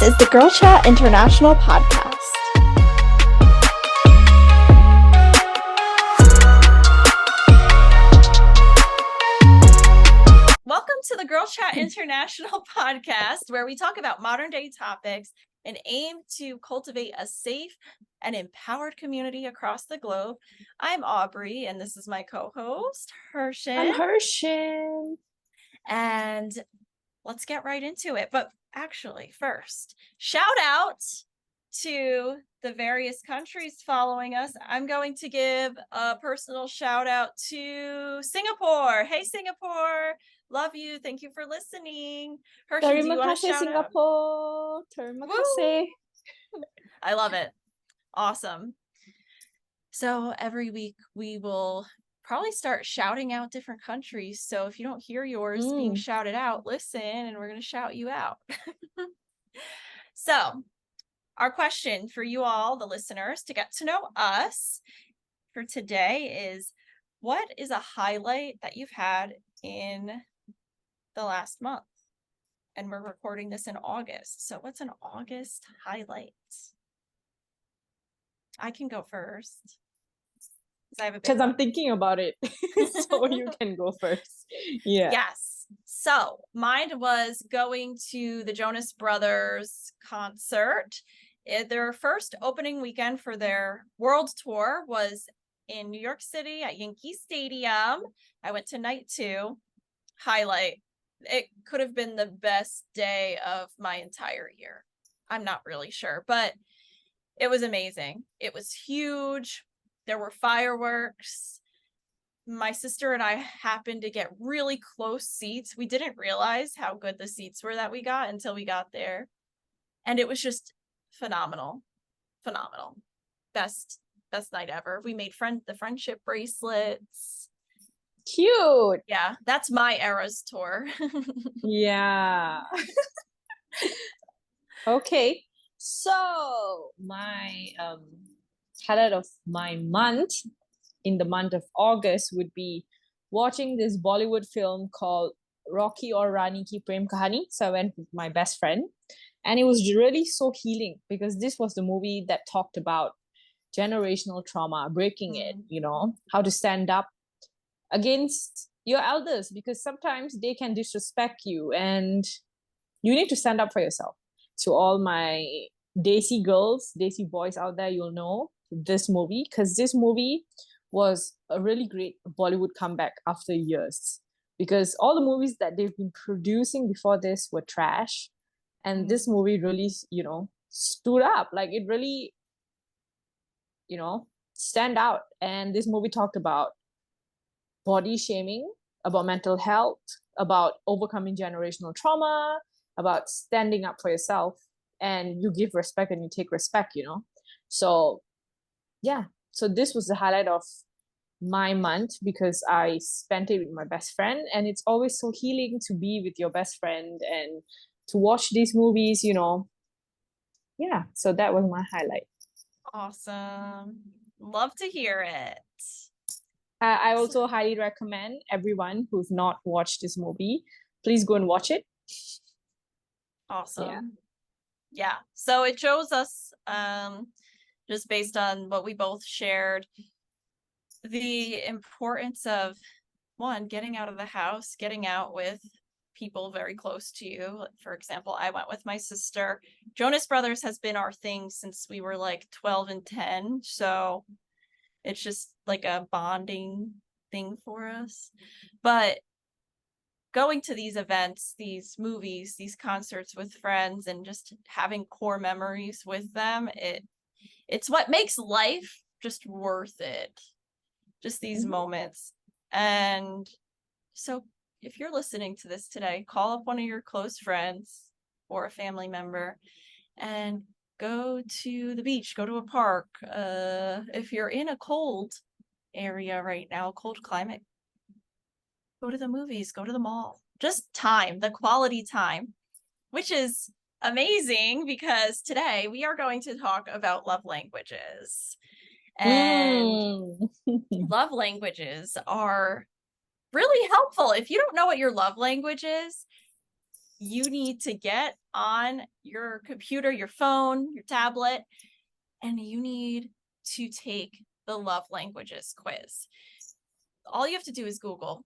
is the Girl Chat International podcast. Welcome to the Girl Chat International podcast, where we talk about modern day topics and aim to cultivate a safe and empowered community across the globe. I'm Aubrey, and this is my co-host, Hersyn. I'm Hersyn. And let's get right into it. But actually, first, shout out to the various countries following us. I'm going to give a personal shout out to Singapore. Hey, Singapore. Love you. Thank you for listening. Hersyn, do you want to shout Singapore. Terima kasih. I love it. Awesome. So every week we will probably start shouting out different countries. So if you don't hear yours being shouted out, listen, and we're going to shout you out. So our question for you all, the listeners, to get to know us for today is, what is a highlight that you've had in the last month? And we're recording this in August. So what's an August highlight? I can go first. Because I'm thinking about it. So you can go first. Yeah. Yes. So mine was going to the Jonas Brothers concert. Their first opening weekend for their world tour was in New York City at Yankee Stadium. I went to night 2. Highlight. It could have been the best day of my entire year. I'm not really sure, but it was amazing. It was huge. There were fireworks. My sister and I happened to get really close seats. We didn't realize how good the seats were that we got until we got there. And it was just phenomenal. Phenomenal. Best night ever. We made the friendship bracelets. Cute. Yeah, that's my Eras tour. Yeah. Okay. So my highlight of my month in the month of August would be watching this Bollywood film called Rocky Aur Rani Ki Prem Kahani. So I went with my best friend, and it was really so healing because this was the movie that talked about generational trauma, breaking it, how to stand up against your elders, because sometimes they can disrespect you and you need to stand up for yourself. To all my Desi girls, Desi boys out there, you'll know this movie, because this movie was a really great Bollywood comeback after years, because all the movies that they've been producing before this were trash, and this movie really stood up. Like, it really stand out. And this movie talked about body shaming, about mental health, about overcoming generational trauma, about standing up for yourself, and you give respect and you take respect. So yeah, so this was the highlight of my month because I spent it with my best friend, and it's always so healing to be with your best friend and to watch these movies. Yeah, so that was my highlight. Awesome. Love to hear it. I also highly recommend everyone who's not watched this movie, please go and watch it. Awesome. Yeah. So it shows us, just based on what we both shared, the importance of, one, getting out of the house, getting out with people very close to you. For example, I went with my sister. Jonas Brothers has been our thing since we were like 12 and 10. So it's just like a bonding thing for us. But going to these events, these movies, these concerts with friends, and just having core memories with them, it's what makes life just worth it. Just these moments. And so if you're listening to this today, call up one of your close friends or a family member and go to the beach, go to a park. If you're in a cold area right now, cold climate, go to the movies, go to the mall. Just time, the quality time, which is amazing because today we are going to talk about love languages. And love languages are really helpful. If you don't know what your love language is, you need to get on your computer, your phone, your tablet, and you need to take the love languages quiz. All you have to do is Google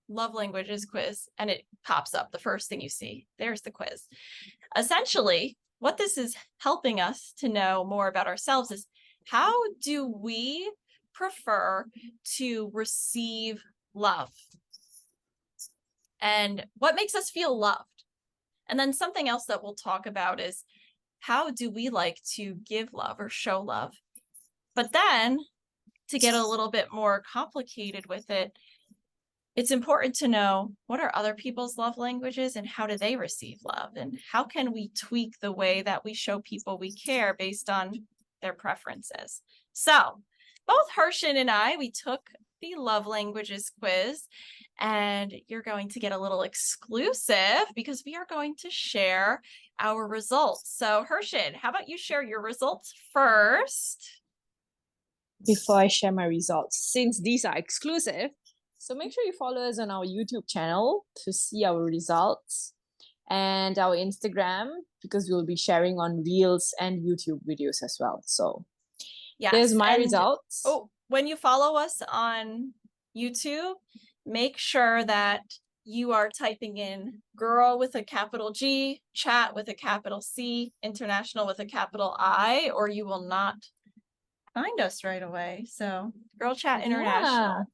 love languages quiz, and it pops up the first thing you see. There's the quiz. Essentially, what this is helping us to know more about ourselves is, how do we prefer to receive love? And what makes us feel loved? And then something else that we'll talk about is, how do we like to give love or show love? But then, to get a little bit more complicated with it, it's important to know, what are other people's love languages and how do they receive love? And how can we tweak the way that we show people we care based on their preferences? So both Hersyn and I, we took the love languages quiz, and you're going to get a little exclusive because we are going to share our results. So Hersyn, how about you share your results first? Before I share my results, since these are exclusive, so make sure you follow us on our YouTube channel to see our results, and our Instagram, because we'll be sharing on Reels and YouTube videos as well. So Yes, here's my and results. oh, when you follow us on YouTube, make sure that you are typing in girl with a capital G, chat with a capital C, international with a capital I, or you will not find us right away. So Girl Chat International.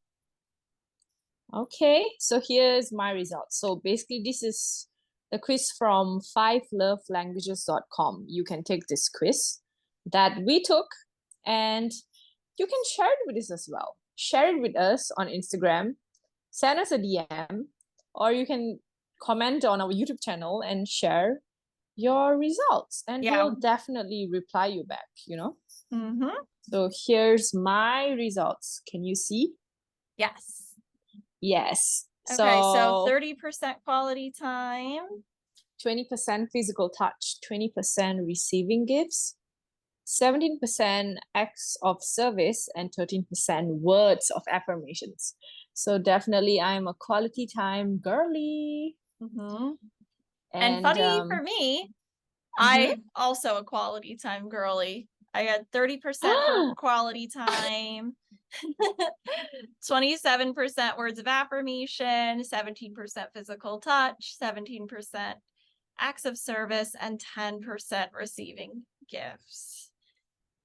Okay, so here's my results. So basically, this is the quiz from fivelovelanguages.com. You can take this quiz that we took, and you can share it with us as well. Share it with us on Instagram, send us a DM, or you can comment on our YouTube channel and share your results, and we'll definitely reply you back, So here's my results. Can you see? Yes. Yes. Okay, so 30% quality time, 20% physical touch, 20% receiving gifts, 17% acts of service, and 13% words of affirmations. So definitely I'm a quality time girly. And funny for me, I'm also a quality time girly. I got 30% for quality time, 27% words of affirmation, 17% physical touch, 17% acts of service, and 10% receiving gifts.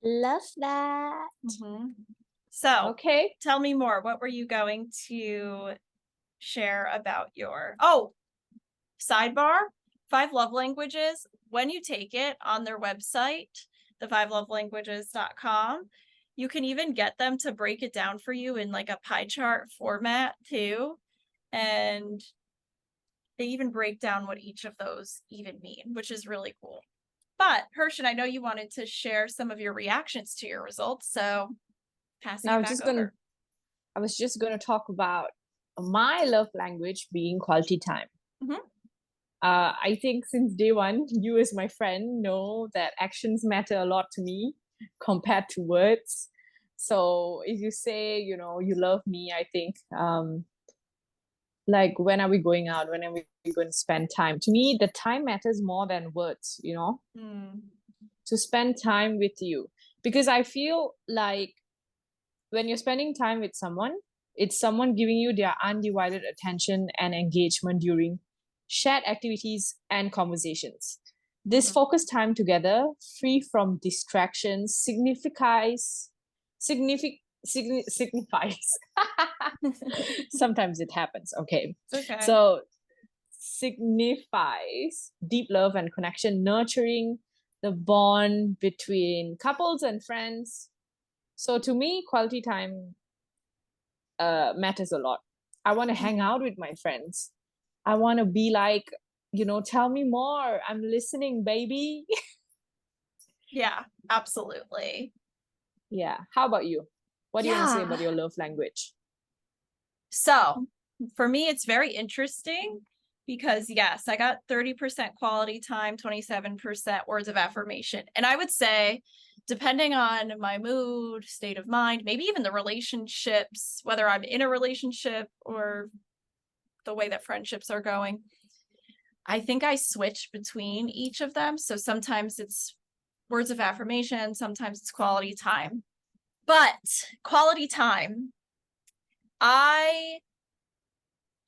Love that. So, okay, tell me more. What were you going to share about your sidebar? 5 love languages. When you take it on their website, the fivelovelanguages.com, you can even get them to break it down for you in like a pie chart format too. And they even break down what each of those even mean, which is really cool. But Hersyn, I know you wanted to share some of your reactions to your results, so passing it back over. I was just gonna talk about my love language being quality time. I think since day one, you as my friend know that actions matter a lot to me compared to words. So if you say, you love me, I think like, when are we going out? When are we going to spend time? To me, the time matters more than words, to spend time with you. Because I feel like when you're spending time with someone, it's someone giving you their undivided attention and engagement during shared activities and conversations. This focused time together, free from distractions, signifies. Sometimes it happens. Okay. So signifies deep love and connection, nurturing the bond between couples and friends. So to me, quality time matters a lot. I want to hang out with my friends. I want to be like, tell me more. I'm listening, baby. Yeah, absolutely. Yeah. How about you? What do you want to say about your love language? So for me, it's very interesting because yes, I got 30% quality time, 27% words of affirmation. And I would say, depending on my mood, state of mind, maybe even the relationships, whether I'm in a relationship or the way that friendships are going, I think I switch between each of them. So sometimes it's words of affirmation, sometimes it's quality time. But quality time,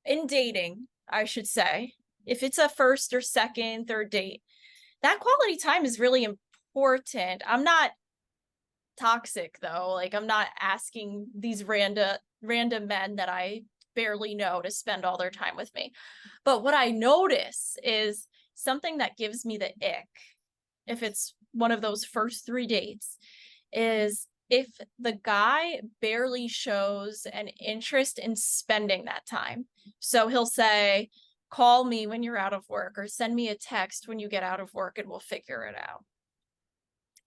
in dating, I should say, if it's a first or second, third date, that quality time is really important. I'm not toxic though. Like I'm not asking these random men that I barely know to spend all their time with me. But what I notice is something that gives me the ick, if it's one of those first 3 dates, is if the guy barely shows an interest in spending that time. So he'll say, call me when you're out of work, or send me a text when you get out of work and we'll figure it out.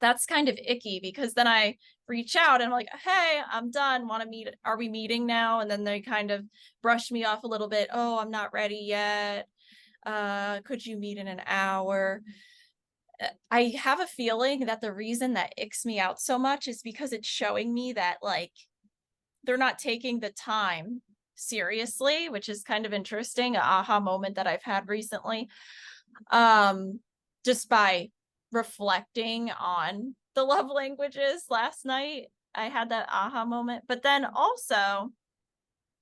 That's kind of icky, because then I reach out and I'm like, hey, I'm done. Want to meet? Are we meeting now? And then they kind of brush me off a little bit. Oh, I'm not ready yet. Could you meet in an hour? I have a feeling that the reason that icks me out so much is because it's showing me that like they're not taking the time seriously, which is kind of interesting. An aha moment that I've had recently. Just by reflecting on the love languages last night, I had that aha moment. But then also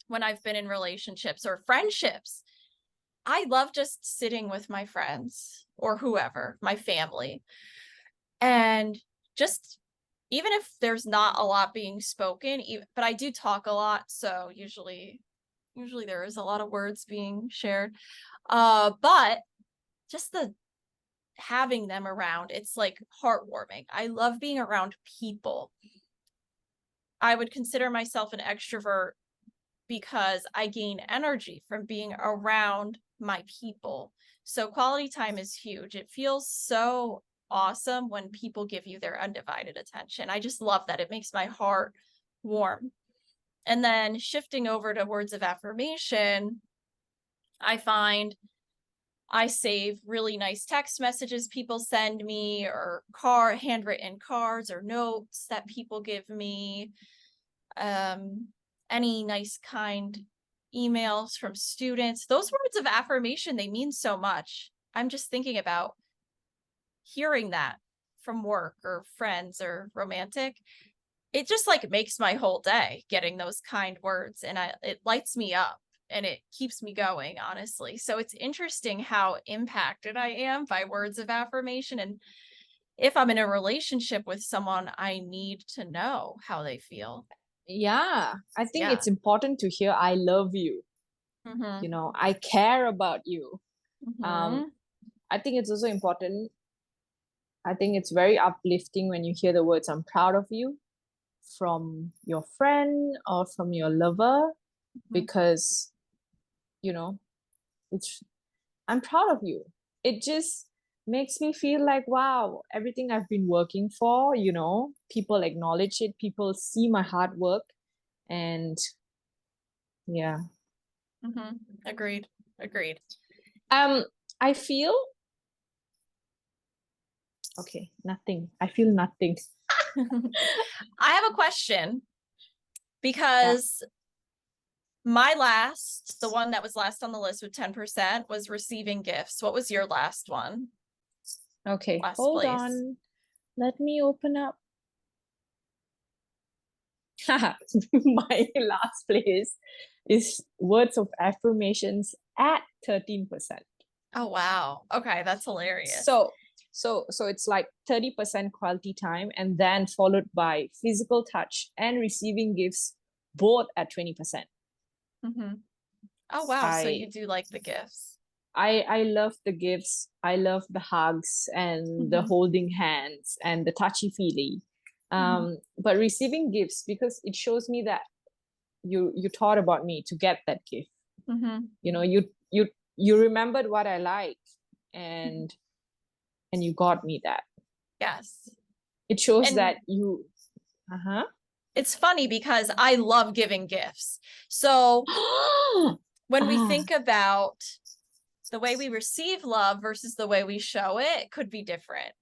when I've been in relationships or friendships, I love just sitting with my friends or whoever, my family, and just, even if there's not a lot being spoken, but I do talk a lot, so usually there is a lot of words being shared. But just the having them around, it's like heartwarming. I love being around people. I would consider myself an extrovert because I gain energy from being around my people. So quality time is huge. It feels so awesome when people give you their undivided attention. I just love that. It makes my heart warm. And then shifting over to words of affirmation, I find I save really nice text messages people send me, or handwritten cards or notes that people give me. Any nice, kind emails from students. Those words of affirmation, they mean so much. I'm just thinking about hearing that from work or friends or romantic. It just like makes my whole day, getting those kind words, and it lights me up and it keeps me going, honestly. So it's interesting how impacted I am by words of affirmation. And if I'm in a relationship with someone, I need to know how they feel. Yeah, I think Yeah. it's important to hear I love you. Mm-hmm. I care about you. Mm-hmm. I think it's also important. I think it's very uplifting when you hear the words I'm proud of you from your friend or from your lover, because it's I'm proud of you. It just makes me feel like, wow, everything I've been working for, people acknowledge it, people see my hard work, and yeah. Mm-hmm. Agreed. I feel okay, nothing. I feel nothing. I have a question, Yeah. because the one that was last on the list with 10% was receiving gifts. What was your last one? Okay, Last hold place. on. Let me open up. My last place is words of affirmations at 13%. Oh, wow. Okay, that's hilarious. So it's like 30% quality time, and then followed by physical touch and receiving gifts, both at 20%. Mm-hmm. Oh, wow. So you do like the gifts. I love the gifts. I love the hugs and the Mm-hmm. holding hands and the touchy feely. But receiving gifts, because it shows me that you thought about me to get that gift. Mm-hmm. You remembered what I like, and you got me that. Yes. It shows And that you it's funny because I love giving gifts. So when we think about the way we receive love versus the way we show it, could be different.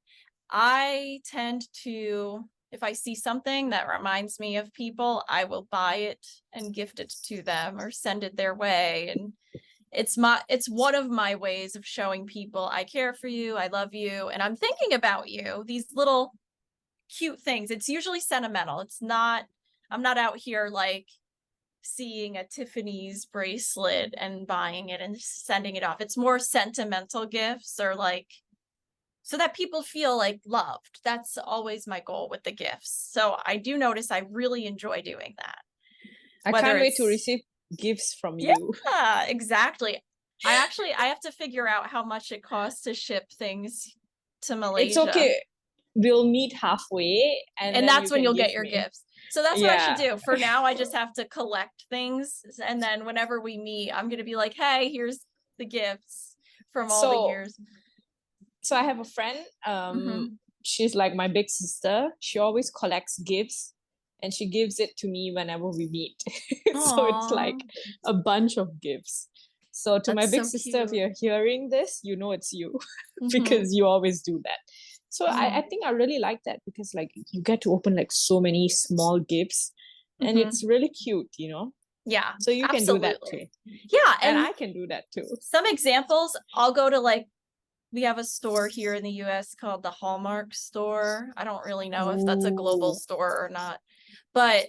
I tend to, if I see something that reminds me of people, I will buy it and gift it to them or send it their way. And it's one of my ways of showing people I care for you, I love you, and I'm thinking about you. These little cute things. It's usually sentimental. I'm not out here like seeing a Tiffany's bracelet and buying it and sending it off. It's more sentimental gifts, or like, so that people feel like loved. That's always my goal with the gifts. So I do notice I really enjoy doing that. I Whether can't wait to it's- receive gifts from you. Yeah, exactly. I have to figure out how much it costs to ship things to It's Malaysia. okay. We'll meet halfway, and And then that's you when can you'll give get your me. gifts. So that's what I should Yeah. do. For now, I just have to collect things. And then whenever we meet, I'm going to be like, hey, here's the gifts from all the years. So I have a friend. She's like my big sister. She always collects gifts and she gives it to me whenever we meet. So it's like a bunch of gifts. So to my big sister, if you're hearing this, you know it's you because you always do that. So I think I really like that, because like you get to open like so many small gifts and it's really cute, you know? Yeah. So you can do that too. Yeah. And I can do that too. Some examples, I'll go to like, we have a store here in the US called the Hallmark store. I don't really know if that's a global store or not, but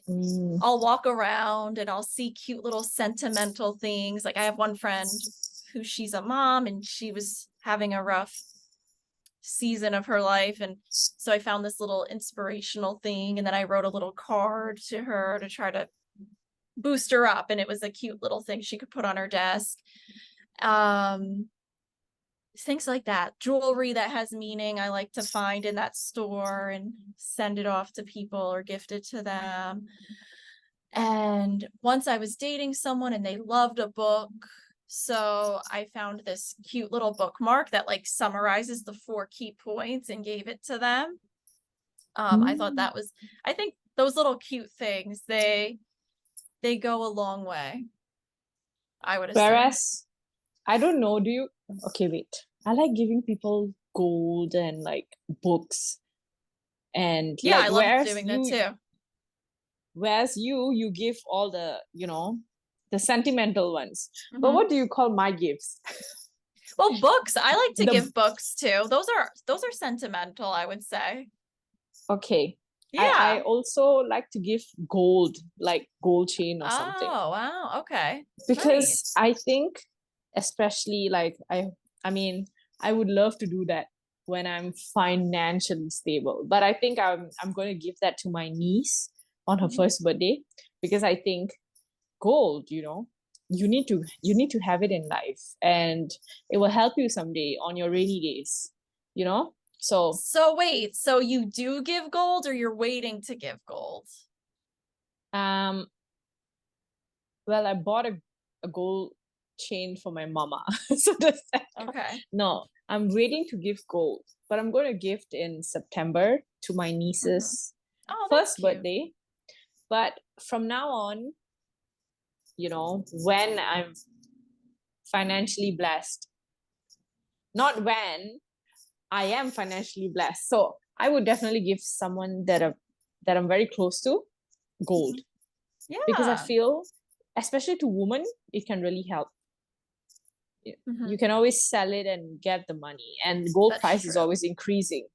I'll walk around and I'll see cute little sentimental things. Like I have one friend who, she's a mom and she was having a rough season of her life, and so I found this little inspirational thing, and then I wrote a little card to her to try to boost her up, and it was a cute little thing she could put on her desk. Things like that. Jewelry that has meaning, I like to find in that store and send it off to people or gift it to them. And once I was dating someone and they loved a book, so I found this cute little bookmark that like summarizes the 4 key points and gave it to them. I thought that was, I think those little cute things, they go a long way, I would assume. Whereas, I don't know, okay, wait. I like giving people gold and like books. And yeah, like, I love doing that too. Whereas you give all the, the sentimental ones. But what do you call my gifts? Well, books. I like to give books too. Those are sentimental, I would say. Okay. Yeah. I also like to give gold, like gold chain or something. Oh, wow. Okay. Because I think, especially like I mean, I would love to do that when I'm financially stable. But I think I'm going to give that to my niece on her first birthday, because I think gold, you need to have it in life, and it will help you someday on your rainy days, So wait, so you do give gold, or you're waiting to give gold? Well, I bought a gold chain for my mama. So that's okay. No, I'm waiting to give gold, but I'm going to gift in September to my niece's first birthday. But from now on, when I'm financially blessed, not when I am financially blessed. So I would definitely give someone that I'm very close to gold. Yeah. Because I feel, especially to women, it can really help. You can always sell it and get the money, and gold price is always increasing.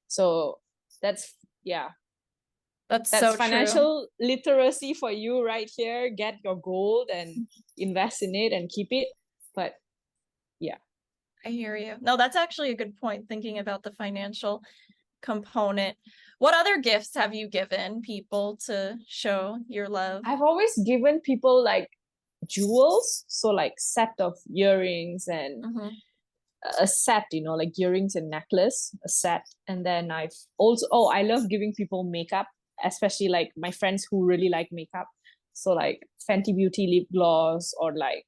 So that's so financial literacy for you right here. Get your gold and invest in it and keep it. But yeah, I hear you. No, that's actually a good point, thinking about the financial component. What other gifts have you given people to show your love? I've always given people like jewels, so like set of earrings and a set, like earrings and necklace, a set. And then I've also, I love giving people makeup, especially like my friends who really like makeup. So like Fenty Beauty lip gloss, or like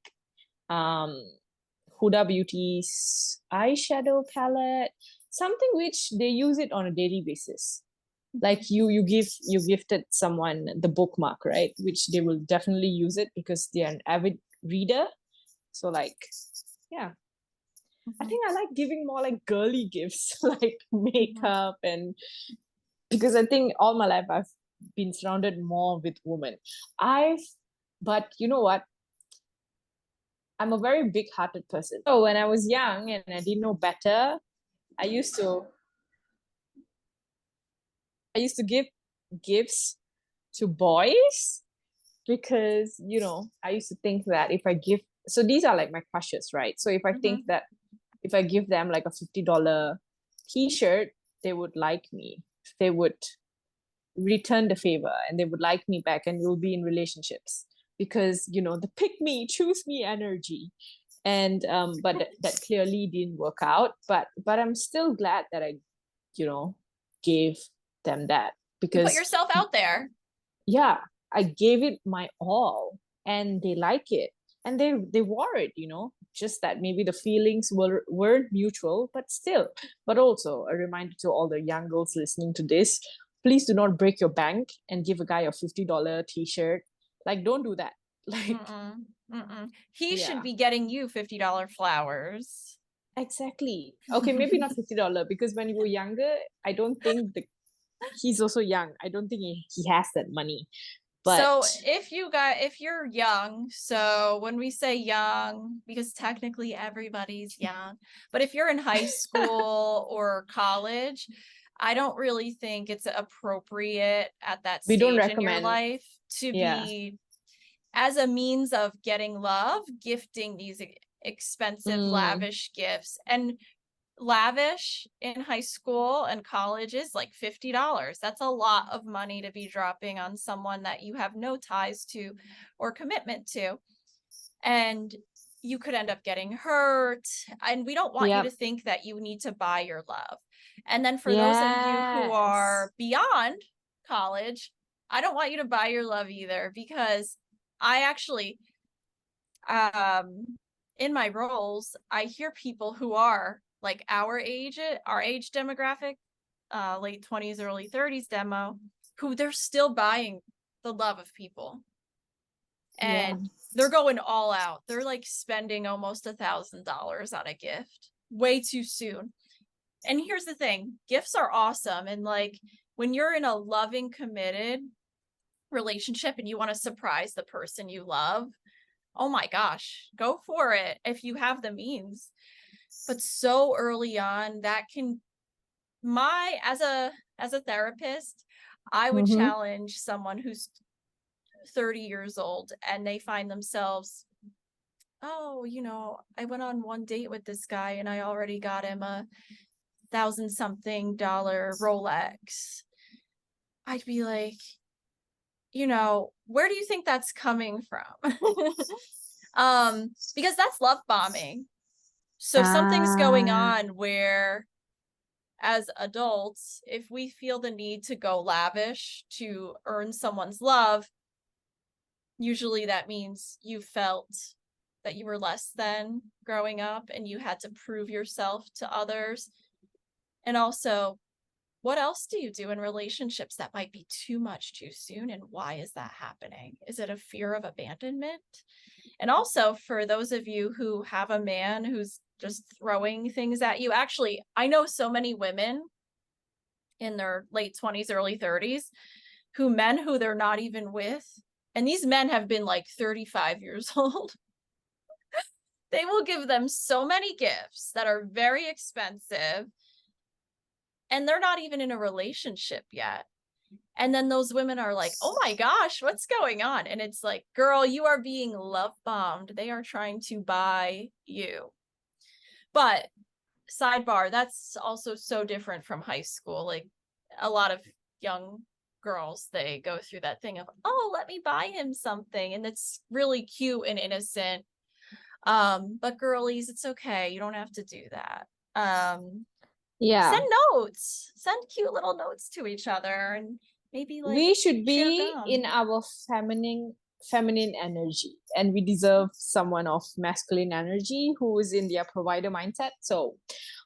Huda Beauty's eyeshadow palette, something which they use it on a daily basis. Like you gifted someone the bookmark, right? Which they will definitely use it because they're an avid reader. So like, yeah. I think I like giving more like girly gifts, like makeup, and because I think all my life I've been surrounded more with women. But you know what? I'm a very big-hearted person. So when I was young and I didn't know better, I used to give gifts to boys because, I used to think that if I give, so these are like my crushes, right? So if I think Mhm. that if I give them like a $50 t-shirt, they would like me. They would return the favor and they would like me back and we'll be in relationships because, the pick me, choose me energy. And but that clearly didn't work out. But I'm still glad that I, gave them that You put because yourself out there. yeah, I gave it my all and they like it and they wore it, just that maybe the feelings weren't mutual, but still. But also a reminder to all the young girls listening to this, please do not break your bank and give a guy a $50 t-shirt. Like, don't do that. Like, Mm-mm. Mm-mm. He should yeah, be getting you $50 flowers. exactly. Okay, maybe not $50 because when you were younger, I don't think he's also young. I don't think he has that money. But So if you're young, so when we say young, because technically everybody's young, but if you're in high school or college, I don't really think it's appropriate at that we don't stage in your recommend. life to Yeah. be, as a means of getting love, gifting these expensive, Mm, lavish gifts. And lavish in high school and college is like $50. That's a lot of money to be dropping on someone that you have no ties to or commitment to. And you could end up getting hurt. And we don't want you to yep. think that you need to buy your love. And then for those of you who Yes. are beyond college, I don't want you to buy your love either, because I actually, in my roles, I hear people who are like our age demographic, late 20s, early 30s demo, who they're still buying the love of people. Yeah. And they're going all out. They're like spending almost $1,000 on a gift way too soon. And here's the thing, gifts are awesome. And like when you're in a loving, committed relationship and you want to surprise the person you love, oh my gosh, go for it if you have the means. But so early on, that can, as a therapist, I would Mm-hmm. challenge someone who's 30 years old and they find themselves, oh, I went on one date with this guy and I already got him a $1,000-something Rolex. I'd be like, where do you think that's coming from? Because that's love bombing. So something's going Ah, on where, as adults, if we feel the need to go lavish to earn someone's love, usually that means you felt that you were less than growing up and you had to prove yourself to others. And also, what else do you do in relationships that might be too much too soon? And why is that happening? Is it a fear of abandonment? And also, for those of you who have a man who's just throwing things at you, actually, I know so many women in their late 20s, early 30s, men who they're not even with, and these men have been like 35 years old. They will give them so many gifts that are very expensive, and they're not even in a relationship yet. And then those women are like, oh my gosh, what's going on? And it's like, girl, you are being love bombed. They are trying to buy you. But sidebar, that's also so different from high school. Like a lot of young girls, they go through that thing of, oh, let me buy him something. And it's really cute and innocent. But girlies, it's okay. You don't have to do that. yeah. Send notes, send cute little notes to each other, and maybe like We should share be in gum. our feminine energy and we deserve someone of masculine energy who is in their provider mindset. So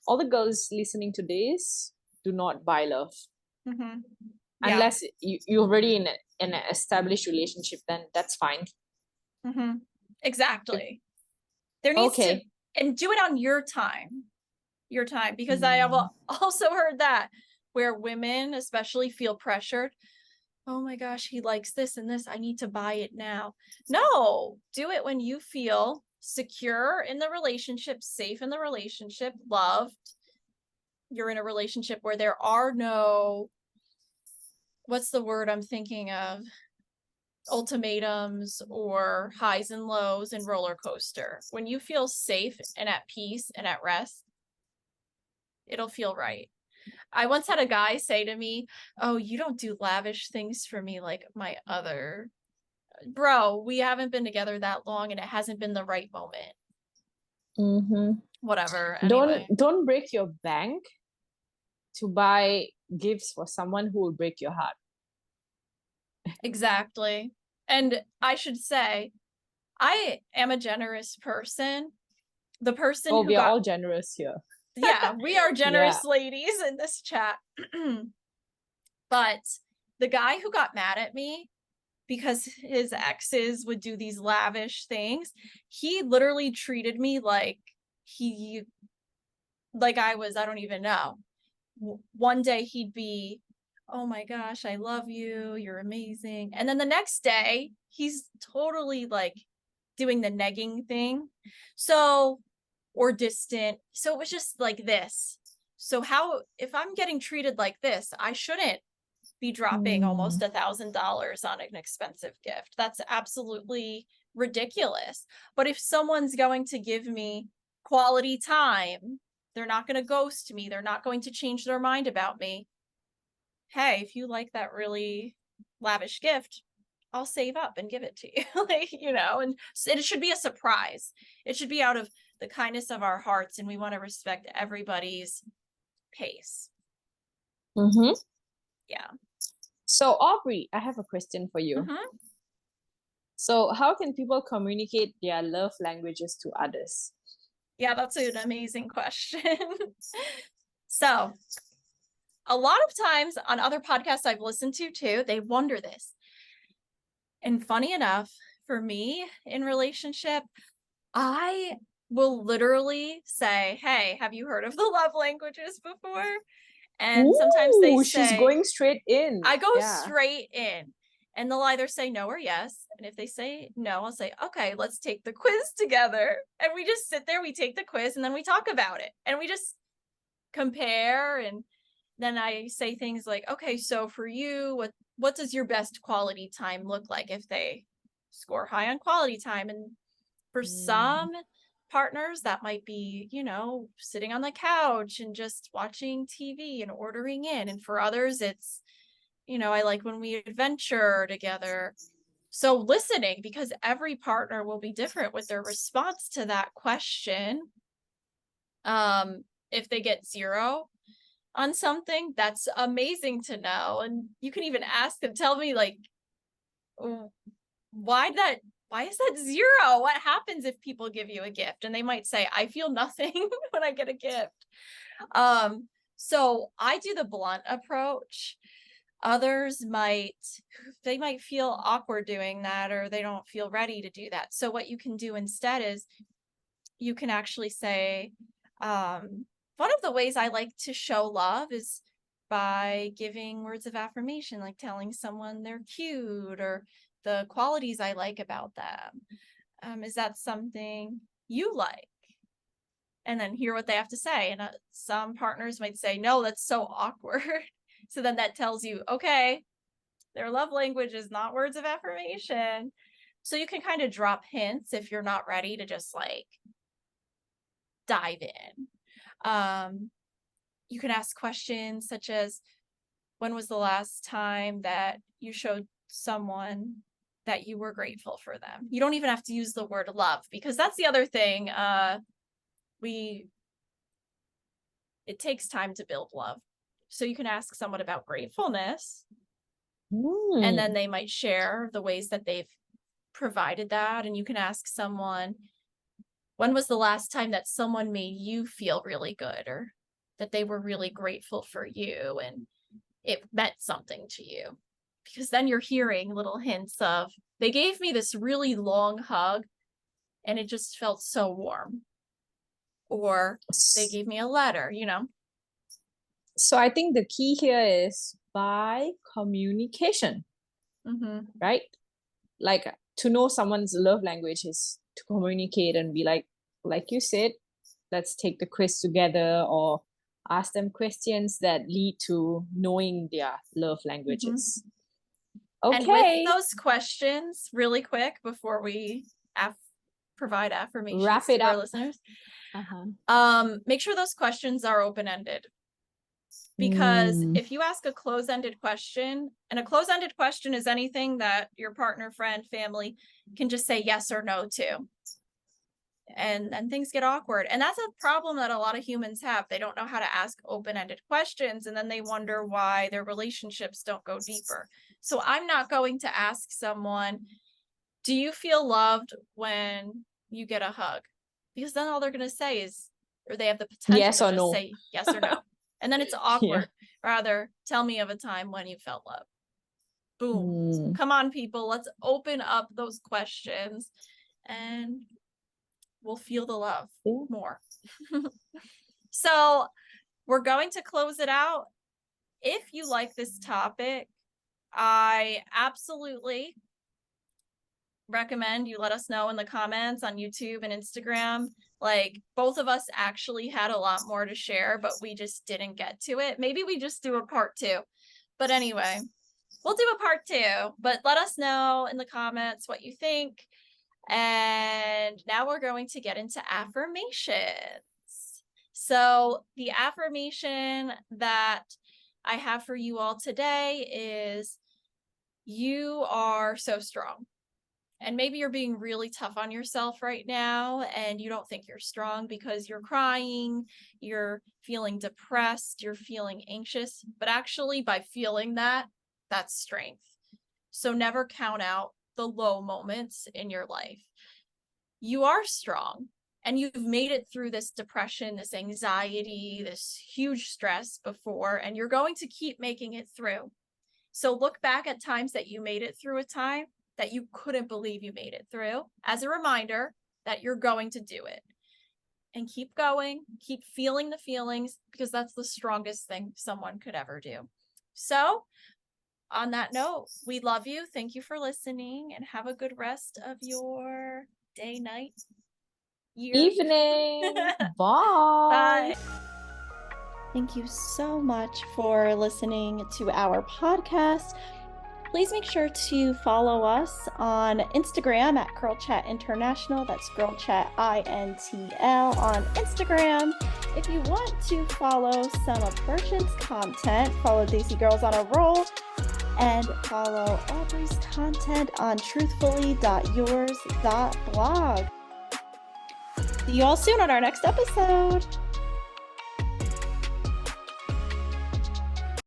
all the girls listening to this, do not buy love. Mm-hmm. Yeah. Unless you're already in an established relationship, then that's fine. Mm-hmm. Exactly. There needs to, Okay. and do it on your time. Your time, because I have Mm. also heard that where women especially feel pressured. Oh my gosh, he likes this and this. I need to buy it now. No, do it when you feel secure in the relationship, safe in the relationship, loved. You're in a relationship where there are no, what's the word I'm thinking of? Ultimatums or highs and lows and roller coaster. When you feel safe and at peace and at rest, it'll feel right. I once had a guy say to me, "Oh, you don't do lavish things for me like my other." Bro, we haven't been together that long and it hasn't been the right moment. Whatever. Anyway. Don't break your bank to buy gifts for someone who will break your heart. Exactly. And I should say, I am a generous person. The person Oh, who we are got all generous here. yeah, we are generous ladies in this chat. But the guy who got mad at me because his exes would do these lavish things, he literally treated me like I was, I don't even know. One day he'd be, "Oh my gosh, I love you. You're amazing." And then the next day, he's totally like doing the negging thing. So, or distant. So it was just like this. So how, if I'm getting treated like this, I shouldn't be dropping almost $1,000 on an expensive gift. That's absolutely ridiculous. But if someone's going to give me quality time, they're not going to ghost me, they're not going to change their mind about me. Hey, if you like that really lavish gift, I'll save up and give it to you. Like, you know, and it should be a surprise. It should be out of the kindness of our hearts, and we want to respect everybody's pace. Yeah. So, Aubrey, I have a question for you. So, how can people communicate their love languages to others? Yeah, that's an amazing question. So, a lot of times on other podcasts I've listened to too, they wonder this. And funny enough, for me in relationship, I will literally say, "Hey, have you heard of the love languages before?" And sometimes they say, she's going straight in. I go straight in. And they'll either say no or yes. And if they say no, I'll say, "Okay, let's take the quiz together." And we just sit there, we take the quiz, and then we talk about it. And we just compare. And then I say things like, "Okay, so for you, what does your best quality time look like?" If they score high on quality time. And for some partners, that might be, you know, sitting on the couch and just watching TV and ordering in. And for others, it's, you know, I like when we adventure together. So listening, because every partner will be different with their response to that question. If they get 0 on something, that's amazing to know. And you can even ask them, tell me like, why is that 0? What happens if people give you a gift? And they might say, "I feel nothing when I get a gift." So I do the blunt approach. Others might feel awkward doing that, or they don't feel ready to do that. So what you can do instead is you can actually say, one of the ways I like to show love is by giving words of affirmation, like telling someone they're cute or the qualities I like about them. Is that something you like? And then hear what they have to say. And some partners might say, "No, that's so awkward." So then that tells you, okay, their love language is not words of affirmation. So you can kind of drop hints if you're not ready to just like dive in. You can ask questions such as, when was the last time that you showed someone that you were grateful for them? You don't even have to use the word love, because that's the other thing. It takes time to build love. So you can ask someone about gratefulness, and then they might share the ways that they've provided that. And you can ask someone, when was the last time that someone made you feel really good, or that they were really grateful for you and it meant something to you? Because then you're hearing little hints of, they gave me this really long hug and it just felt so warm. Or they gave me a letter, you know? So I think the key here is by communication, right? Like to know someone's love language is to communicate and be like you said, let's take the quiz together, or ask them questions that lead to knowing their love languages. And with Okay, those questions, really quick, before we provide affirmations wrap it to our up. listeners, Uh-huh. make sure those questions are open-ended. Because Mm. if you ask a close-ended question, and a close-ended question is anything that your partner, friend, family can just say yes or no to. And things get awkward. And that's a problem that a lot of humans have. They don't know how to ask open-ended questions, and then they wonder why their relationships don't go deeper. So I'm not going to ask someone, do you feel loved when you get a hug? Because then all they're going to say is, or they have the potential Yes to or just no. say yes or no. And then it's awkward. Rather, tell me of a time when you felt love. Boom. Come on, people. Let's open up those questions and we'll feel the love more. So we're going to close it out. If you like this topic, I absolutely recommend you let us know in the comments on YouTube and Instagram. Like, both of us actually had a lot more to share, but we just didn't get to it. Maybe we just do a part 2. But anyway, we'll do a part 2. But let us know in the comments what you think. And now we're going to get into affirmations. So the affirmation that I have for you all today is, you are so strong. And maybe you're being really tough on yourself right now, and you don't think you're strong because you're crying, you're feeling depressed, you're feeling anxious. But actually, by feeling that, that's strength. So never count out the low moments in your life. You are strong, and you've made it through this depression, this anxiety, this huge stress before, and you're going to keep making it through. So look back at times that you made it through a time that you couldn't believe you made it through as a reminder that you're going to do it. And keep going, keep feeling the feelings, because that's the strongest thing someone could ever do. So on that note, we love you. Thank you for listening, and have a good rest of your day, night, year. Evening. Bye. Bye. Thank you so much for listening to our podcast. Please make sure to follow us on Instagram at Girl Chat International. That's Girl Chat INTL on Instagram. If you want to follow some of Bertrand's content, follow Daisy Girls on a Roll, and follow Aubrey's content on truthfully.yours.blog. See you all soon on our next episode.